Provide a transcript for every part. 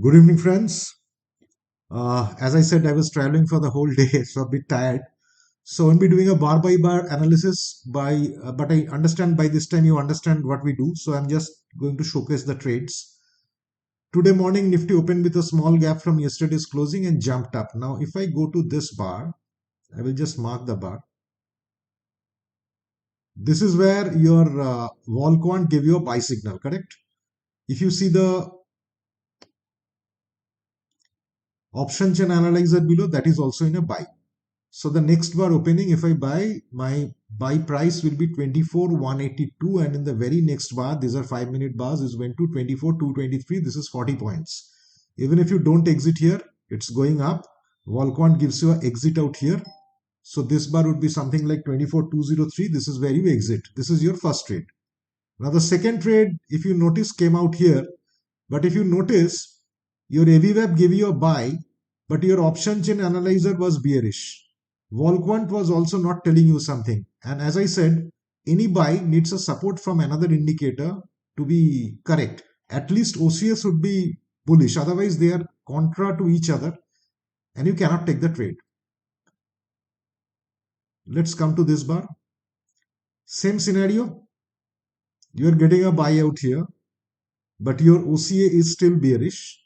Good evening, friends. As I said, I was traveling for the whole day, so a bit tired. So I'll be doing a bar by bar analysis but I understand by this time you understand what we do. So I'm just going to showcase the trades. Today morning, Nifty opened with a small gap from yesterday's closing and jumped up. Now, if I go to this bar, I will just mark the bar. This is where your wall quant give you a buy signal, correct? If you see the option chain analyzer below, that is also in a buy. So the next bar opening, if I buy, my buy price will be 24,182, and in the very next bar, these are 5-minute bars, is went to 24,223. This is 40 points. Even if you don't exit here, it's going up. Volquant gives you an exit out here. So this bar would be something like 24,203. This is where you exit. This is your first trade. Now the second trade, if you notice, came out here. But if you notice, your AVWAP gave you a buy, but your option chain analyzer was bearish. Volquant was also not telling you something. And as I said, any buy needs a support from another indicator to be correct. At least OCS would be bullish. Otherwise, they are contra to each other and you cannot take the trade. Let's come to this bar. Same scenario. You are getting a buy out here, but your OCA is still bearish.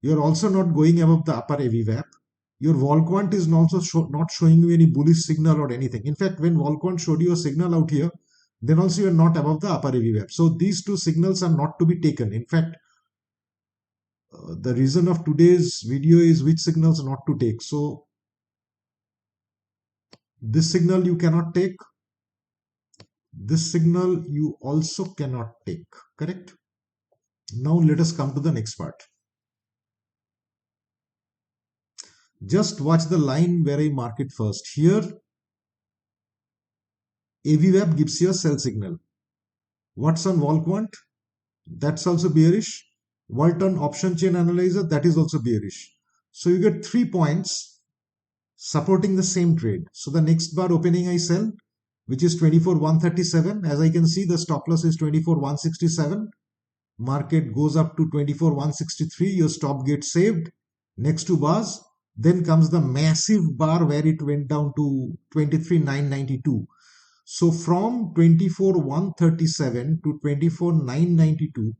You are also not going above the upper AVWAP. Your Volquant is also not showing you any bullish signal or anything. In fact, when Volquant showed you a signal out here, then also you are not above the upper AVWAP. So these two signals are not to be taken. In fact, the reason of today's video is which signals not to take. So this signal you cannot take. This signal you also cannot take. Correct? Now let us come to the next part. Just watch the line where I mark it first. Here, AVWAP gives you a sell signal. What's on Volquant? That's also bearish. What on option chain analyzer? That is also bearish. So you get 3 points supporting the same trade. So the next bar opening I sell, which is 24,137. As I can see, the stop loss is 24,167. Market goes up to 24,163. Your stop gets saved. Next two bars. Then comes the massive bar where it went down to 23,992. So from 24,137 to 24,992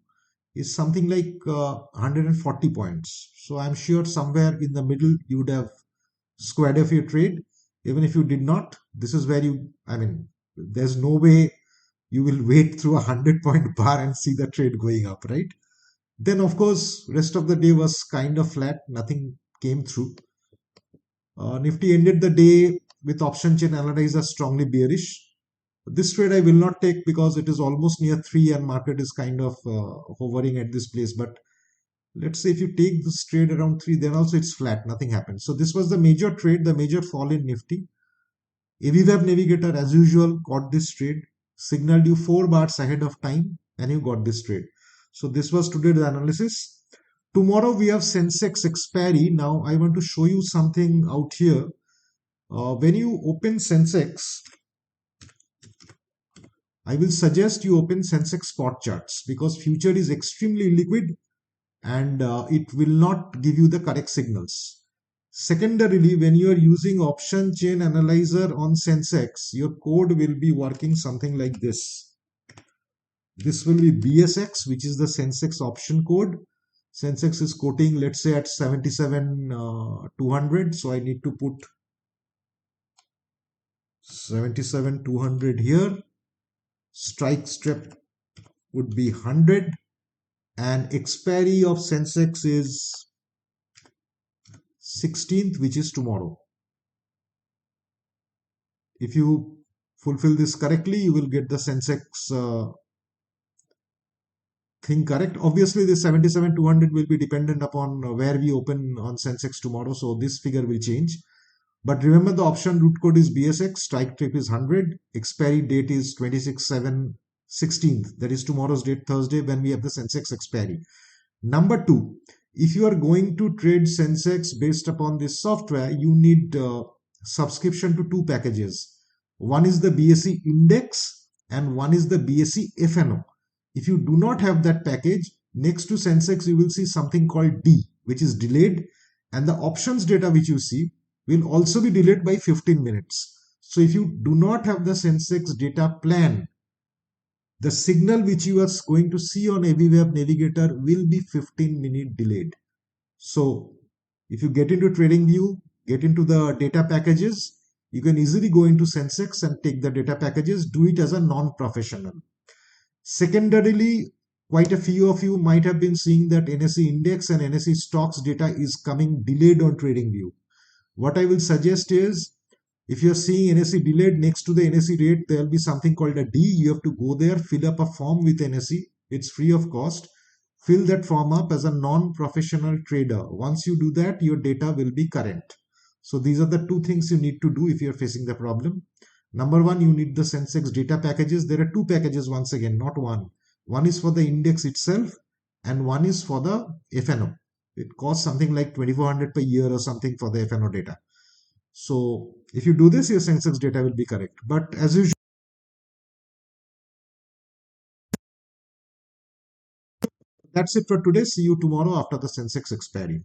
is something like 140 points. So I'm sure somewhere in the middle you would have squared off your trade. Even if you did not, this is where there's no way you will wait through a 100-point bar and see the trade going up, right? Then of course, rest of the day was kind of flat. Nothing came through. Nifty ended the day with option chain analyzer strongly bearish. This trade I will not take because it is almost near 3 and market is kind of hovering at this place. But let's say if you take this trade around 3, then also it's flat. Nothing happens. So this was the major trade, the major fall in Nifty. AVWAP Navigator as usual got this trade, signaled you 4 bars ahead of time and you got this trade. So this was today's analysis. Tomorrow we have Sensex expiry. Now I want to show you something out here. When you open Sensex, I will suggest you open Sensex spot charts because future is extremely liquid and it will not give you the correct signals. Secondarily, when you are using option chain analyzer on Sensex, your code will be working something like this. This will be BSX, which is the Sensex option code. Sensex is quoting, let's say, at 77,200. So I need to put 77,200 here. Strike strip would be 100. And expiry of Sensex is 16th, which is tomorrow. If you fulfill this correctly, you will get the Sensex thing correct. Obviously, the 77,200 will be dependent upon where we open on Sensex tomorrow. So this figure will change. But remember the option root code is BSX, strike trip is 100, expiry date is 26/7/16th. That is tomorrow's date, Thursday, when we have the Sensex expiry. Number 2, if you are going to trade Sensex based upon this software, you need subscription to 2 packages. One is the BSE index and one is the BSE FNO. If you do not have that package, next to Sensex, you will see something called D. which is delayed, and the options data which you see will also be delayed by 15 minutes. So if you do not have the Sensex data plan, the signal which you are going to see on AVWAP Navigator will be 15-minute delayed. So if you get into TradingView, get into the data packages, you can easily go into Sensex and take the data packages, do it as a non-professional. Secondarily, quite a few of you might have been seeing that NSE index and NSE stocks data is coming delayed on TradingView. What I will suggest is, if you're seeing NSE delayed, next to the NSE rate, there will be something called a D. You have to go there, fill up a form with NSE. It's free of cost. Fill that form up as a non-professional trader. Once you do that, your data will be current. So these are the two things you need to do if you're facing the problem. Number one, you need the Sensex data packages. There are two packages once again, not one. One is for the index itself and one is for the FNO. It costs something like 2400 per year or something for the FNO data. So if you do this, your Sensex data will be correct. But as usual, that's it for today. See you tomorrow after the Sensex expiry.